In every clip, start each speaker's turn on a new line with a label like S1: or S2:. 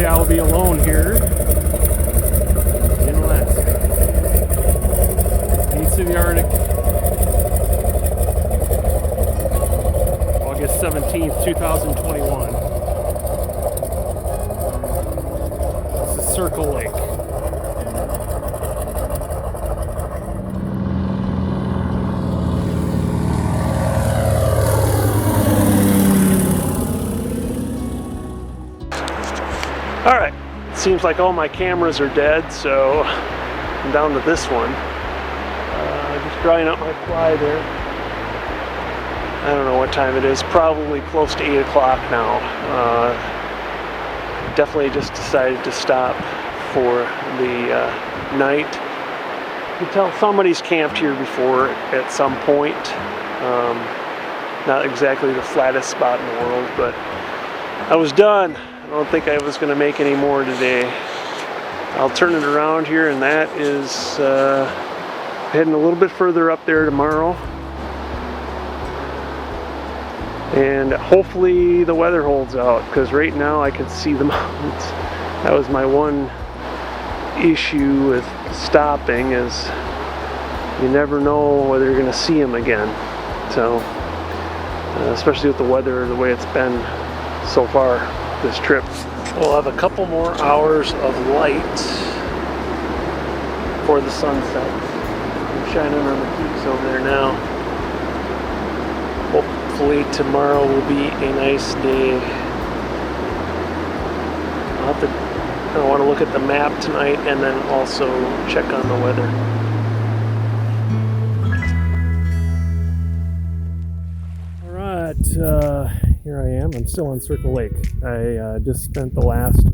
S1: I'll be alone here in Alaska. East of the Arctic, August 17th, 2021. This is Circle Lake. Alright, seems like all my cameras are dead, so I'm down to this one. Just drying up my fly there. I don't know what time it is, probably close to 8 o'clock now. Definitely just decided to stop for the night. You can tell somebody's camped here before at some point. Not exactly the flattest spot in the world, but I was done. I don't think I was going to make any more today. I'll turn it around here, and that is heading a little bit further up there tomorrow. And hopefully the weather holds out, because right now I can see the mountains. That was my one issue with stopping, is you never know whether you're going to see them again. So, especially with the weather the way it's been so far this trip. We'll have a couple more hours of light for the sunset. I'm shining on the peaks over there now. Hopefully tomorrow will be a nice day. I want to look at the map tonight and then also check on the weather. Alright, here I am. I'm still on Circle Lake. I just spent the last,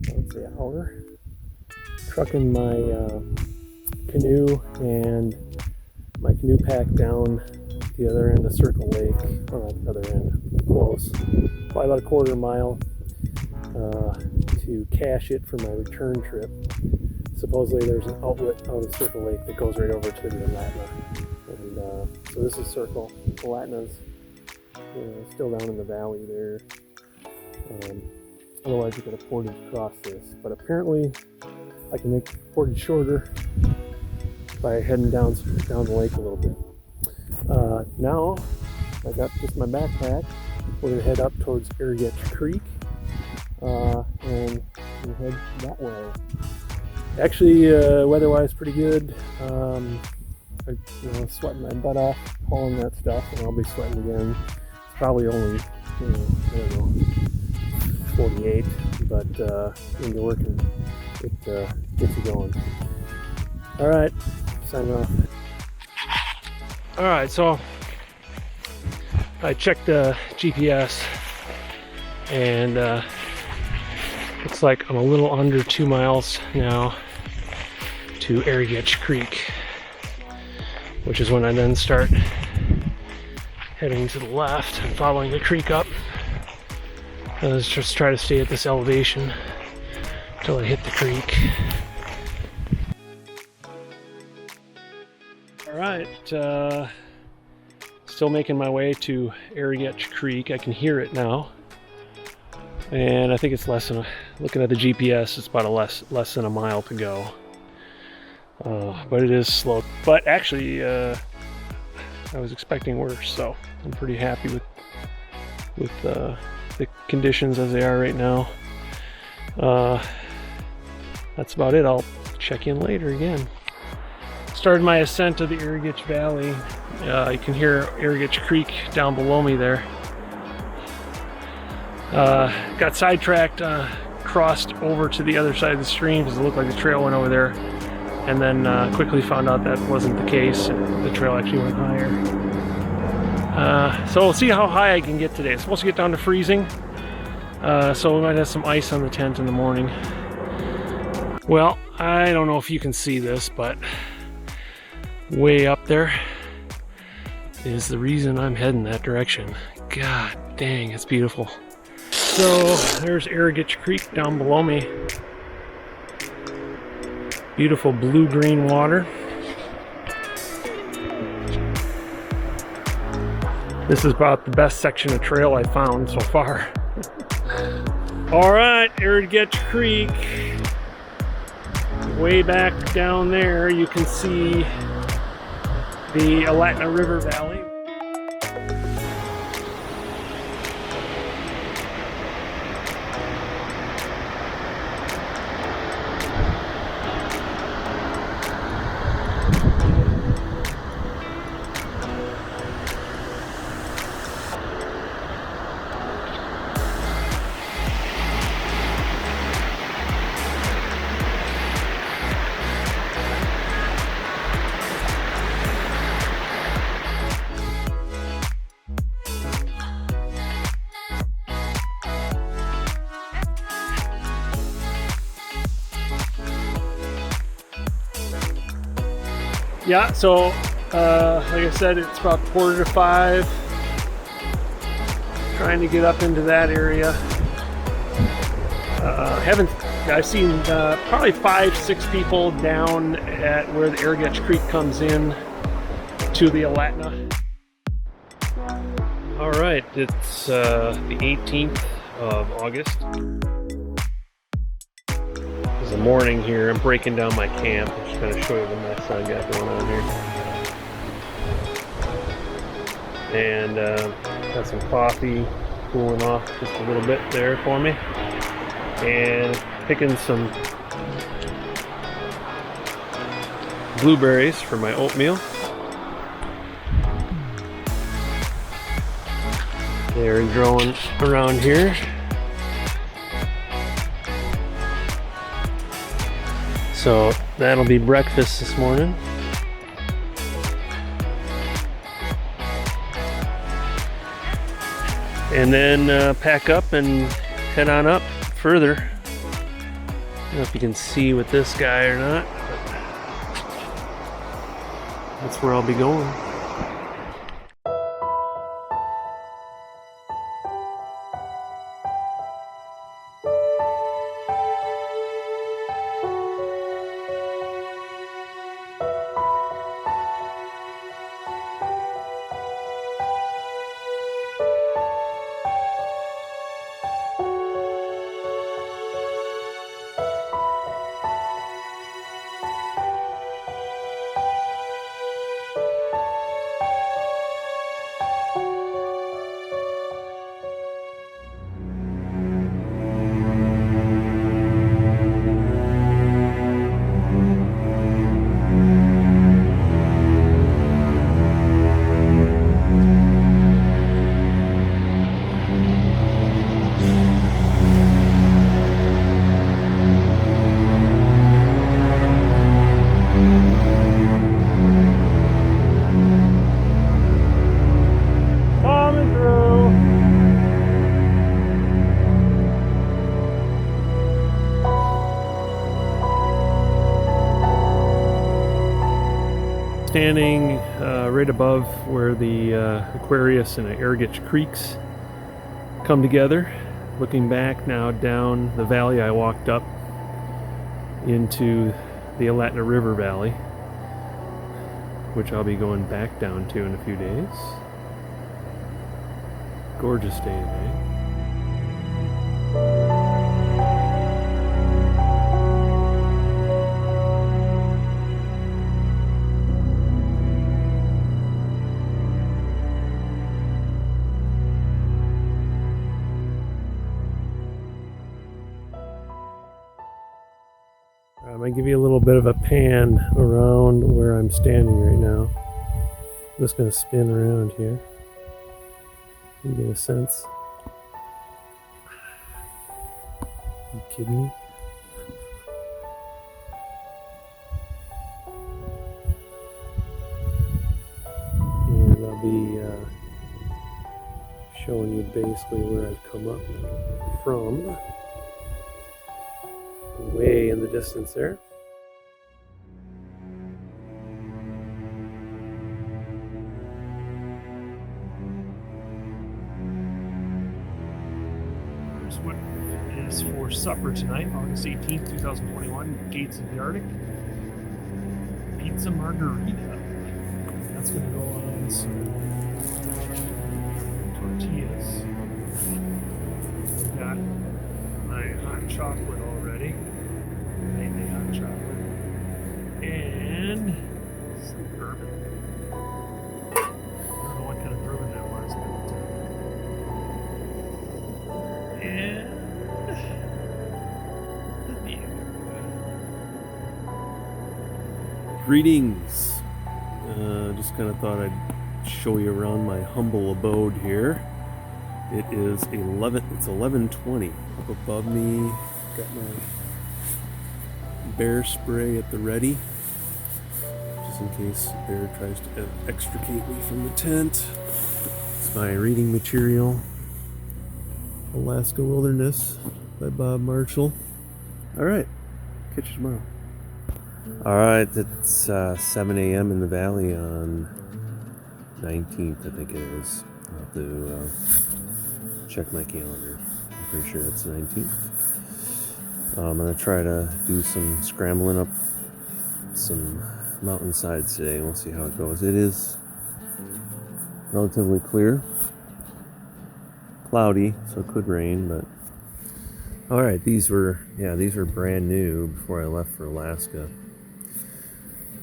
S1: I would say, hour trucking my canoe and my canoe pack down the other end of Circle Lake. Well, not the other end, close. Probably about a quarter mile to cache it for my return trip. Supposedly there's an outlet out of Circle Lake that goes right over to the Latna. And so this is Circle. The Latna's still down in the valley there. Otherwise you could have portage across this, but apparently I can make the portage shorter by heading down the lake a little bit. Now I got just my backpack. We're gonna head up towards Arrigetch Creek and head that way. Actually, weather-wise, pretty good. I'm sweating my butt off hauling that stuff, and I'll be sweating again. It's probably only, I don't know, 48, but when you're working, it gets you going. All right, signing off. All right, so I checked the GPS, and looks like I'm a little under 2 miles now to Arrigetch Creek, which is when I then start heading to the left and following the creek up. Let's just try to stay at this elevation until I hit the creek. Alright, still making my way to Arrigetch Creek. I can hear it now. And I think it's less than, looking at the GPS, it's about less than a mile to go. But it is slow. But actually, I was expecting worse, so I'm pretty happy with the conditions as they are right now. That's about it. I'll check in later again. Started my ascent of the Arrigetch Valley. You can hear Arrigetch Creek down below me there. Got sidetracked, crossed over to the other side of the stream because it looked like the trail went over there, and then quickly found out that wasn't the case. The trail actually went higher. So we'll see how high I can get today. It's supposed to get down to freezing, so we might have some ice on the tent in the morning. Well, I don't know if you can see this, but way up there is the reason I'm heading that direction. God dang, it's beautiful. So there's Arrigetch Creek down below me. Beautiful blue-green water. This is about the best section of trail I found so far. All right, Arrigetch Creek. Way back down there, you can see the Alatna River Valley. Yeah, so like I said, it's about 4:45. Trying to get up into that area. I've seen probably 5-6 people down at where the Arrigetch Creek comes in to the Alatna. All right, it's the 18th of August. It's the morning here. I'm breaking down my camp. I'm just going to show you the mess I got going on here. And got some coffee cooling off just a little bit there for me. And picking some blueberries for my oatmeal. They're growing around here. So that'll be breakfast this morning. And then pack up and head on up further. I don't know if you can see with this guy or not, but that's where I'll be going. Standing right above where the Aquarius and Arrigetch Creeks come together, looking back now down the valley I walked up into the Alatna River Valley, which I'll be going back down to in a few days. Gorgeous day today. I'm going to give you a little bit of a pan around where I'm standing right now. I'm just going to spin around here. You get a sense. Are you kidding me? And I'll be showing you basically where I've come up from. Way in the distance there. is for supper tonight, August 18th, 2021, Gates of the Arctic. Pizza margarita. That's going to go on some tortillas. We've got my hot chocolate already. Mainly hot chocolate. And some bourbon. I don't know what kind of bourbon that was, but and greetings. Just kind of thought I'd show you around my humble abode here. It is 11:20. Up above me, got my bear spray at the ready, just in case a bear tries to extricate me from the tent. It's my reading material, Alaska Wilderness by Bob Marshall. All right, catch you tomorrow. All right, it's 7 a.m. in the valley on 19th, I think it is. I'll have to check my calendar. I'm pretty sure it's 19th. I'm going to try to do some scrambling up some mountainsides today. We'll see how it goes. It is relatively clear. Cloudy, so it could rain, but all right, these were brand new before I left for Alaska.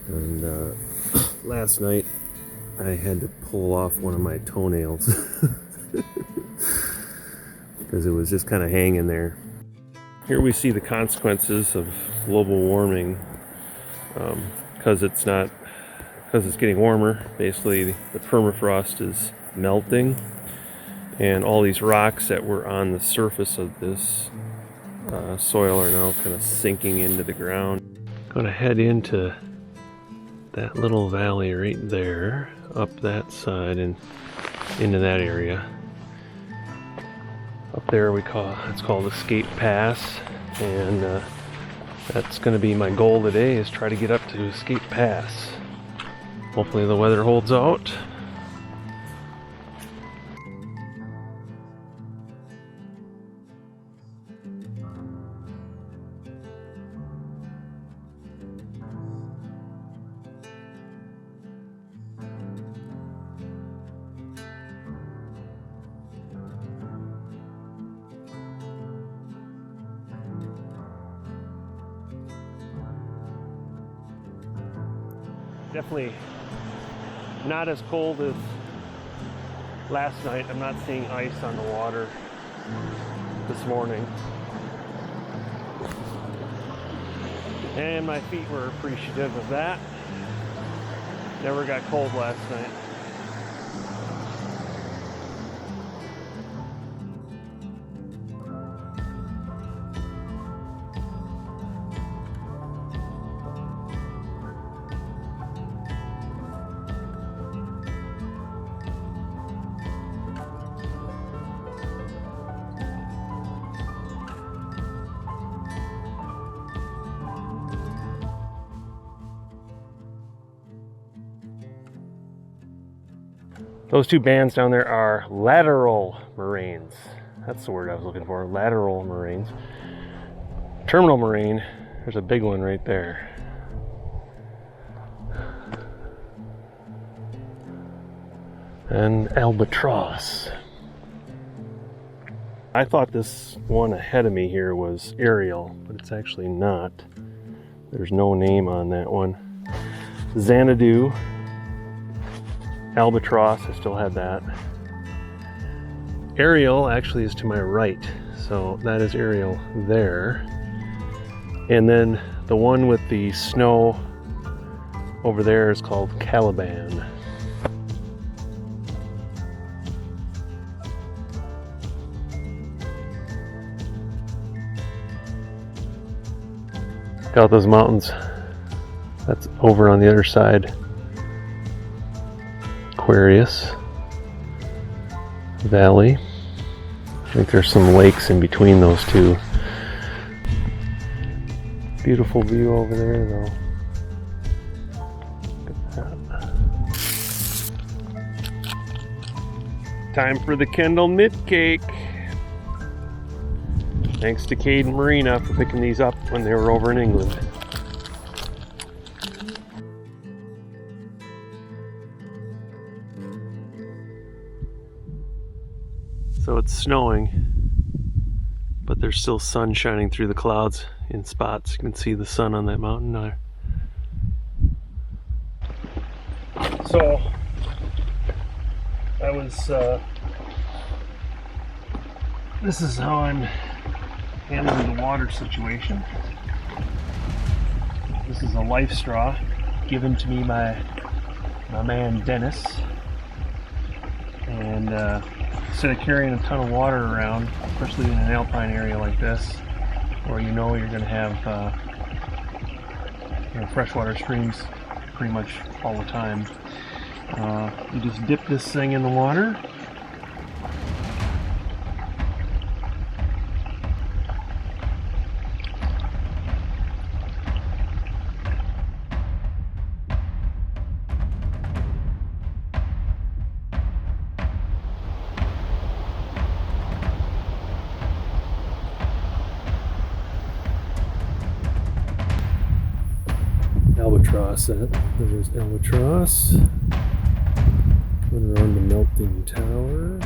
S1: And last night I had to pull off one of my toenails because it was just kind of hanging there. Here we see the consequences of global warming because it's getting warmer. Basically, the permafrost is melting, and all these rocks that were on the surface of this soil are now kind of sinking into the ground. Going to head into that little valley right there, up that side and into that area. Up there it's called Escape Pass, and that's going to be my goal today, is try to get up to Escape Pass. Hopefully the weather holds out. Definitely not as cold as last night. I'm not seeing ice on the water this morning. And my feet were appreciative of that. Never got cold last night. Those two bands down there are lateral moraines. That's the word I was looking for, lateral moraines. Terminal moraine, there's a big one right there. And albatross. I thought this one ahead of me here was Ariel, but it's actually not. There's no name on that one. Xanadu. Albatross, I still had that. Ariel actually is to my right, so that is Ariel there. And then the one with the snow over there is called Caliban. Got those mountains. That's over on the other side. Aquarius Valley. I think there's some lakes in between those two. Beautiful view over there though. Look at that. Time for the Kendall Mid Cake. Thanks to Cade and Marina for picking these up when they were over in England. So it's snowing, but there's still sun shining through the clouds in spots. You can see the sun on that mountain there. So that was, this is how I'm handling the water situation. This is a life straw given to me by my man Dennis. And instead of carrying a ton of water around, especially in an alpine area like this, where you know you're going to have freshwater streams pretty much all the time, you just dip this thing in the water. Albatross, there's Albatross. Coming around the melting tower.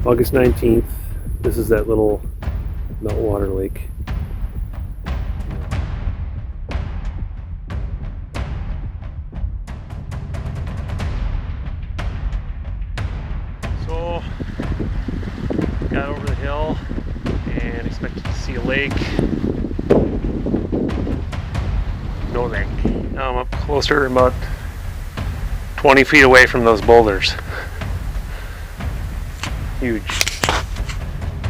S1: August 19th, this is that little meltwater lake. So, got over the hill and expected to see a lake. No lake. Now I'm up closer, about 20 feet away from those boulders. Huge.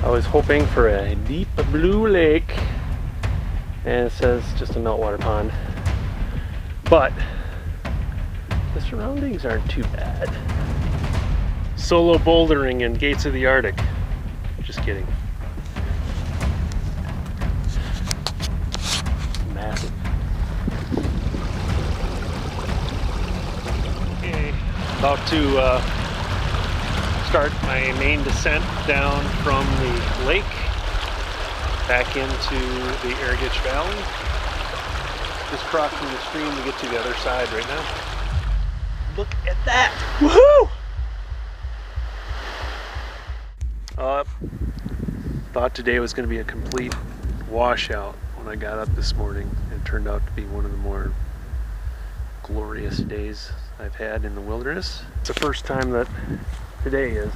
S1: I was hoping for a deep blue lake, and it says just a meltwater pond. But the surroundings aren't too bad. Solo bouldering in Gates of the Arctic. Just kidding. Massive. Okay, about to start my main descent down from the lake back into the Arrigetch Valley. Just crossing the stream to get to the other side right now. Look at that! Woohoo! Thought today was going to be a complete washout when I got up this morning. It turned out to be one of the more glorious days I've had in the wilderness. It's the first time that today is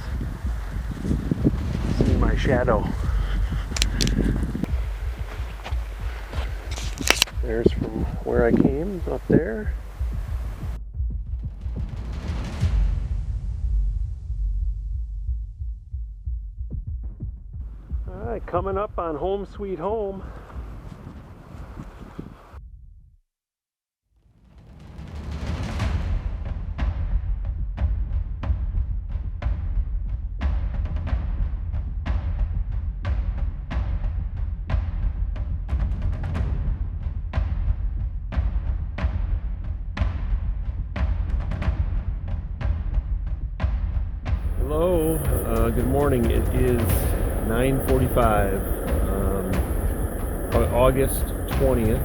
S1: seeing my shadow. There's from where I came, up there. Alright, coming up on Home Sweet Home. Hello, good morning. It is 9:45, August 20th.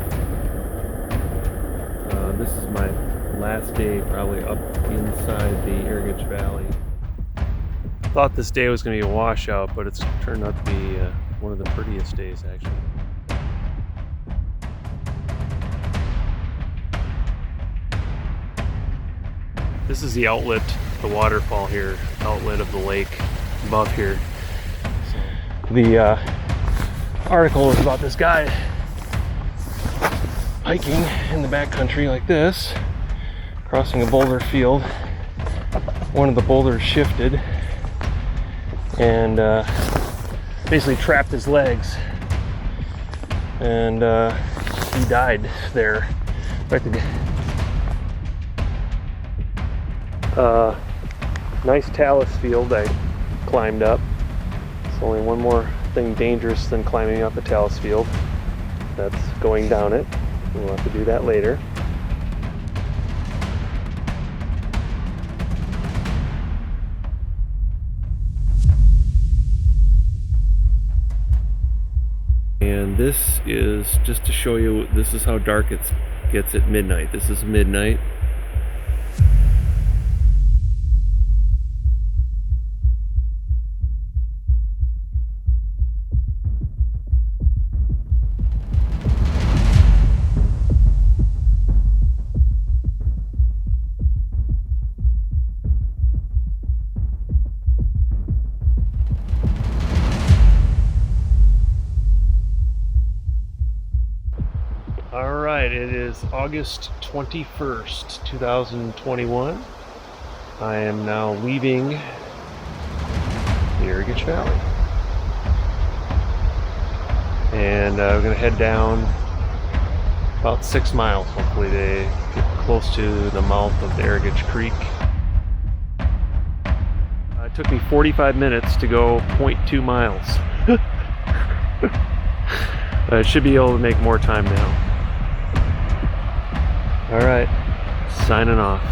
S1: This is my last day probably up inside the Arrigetch Valley. Thought this day was going to be a washout, but it's turned out to be one of the prettiest days actually. This is the outlet, the waterfall here, outlet of the lake above here. The article is about this guy hiking in the backcountry like this, crossing a boulder field. One of the boulders shifted and basically trapped his legs, and he died there. In fact, nice talus field I climbed up. It's only one more thing dangerous than climbing up a talus field. That's going down it. We'll have to do that later. And this is just to show you, this is how dark it gets at midnight. This is midnight. Alright, it is August 21st, 2021. I am now leaving the Arrigetch Valley. And we're going to head down about 6 miles, hopefully, to get close to the mouth of the Arrigetch Creek. It took me 45 minutes to go 0.2 miles. I should be able to make more time now. Alright, signing off.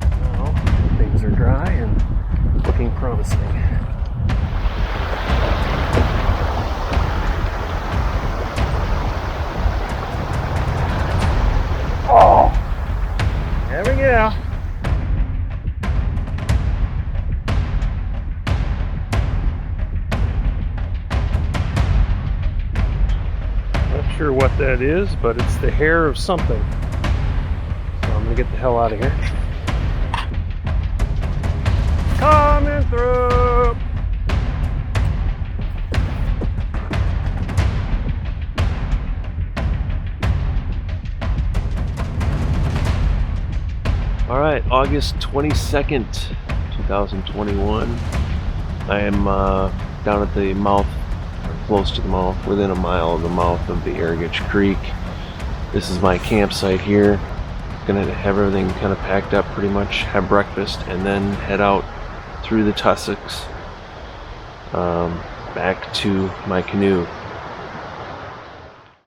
S1: Now, things are dry and looking promising. Oh! There we go. Sure what that is, but it's the hair of something. So I'm gonna get the hell out of here. Coming through. All right, August 22nd, 2021. I am down at the mouth, close to the mouth, within a mile of the mouth of the Arrigetch Creek. This is my campsite here. Gonna have everything kind of packed up pretty much, have breakfast, and then head out through the tussocks back to my canoe.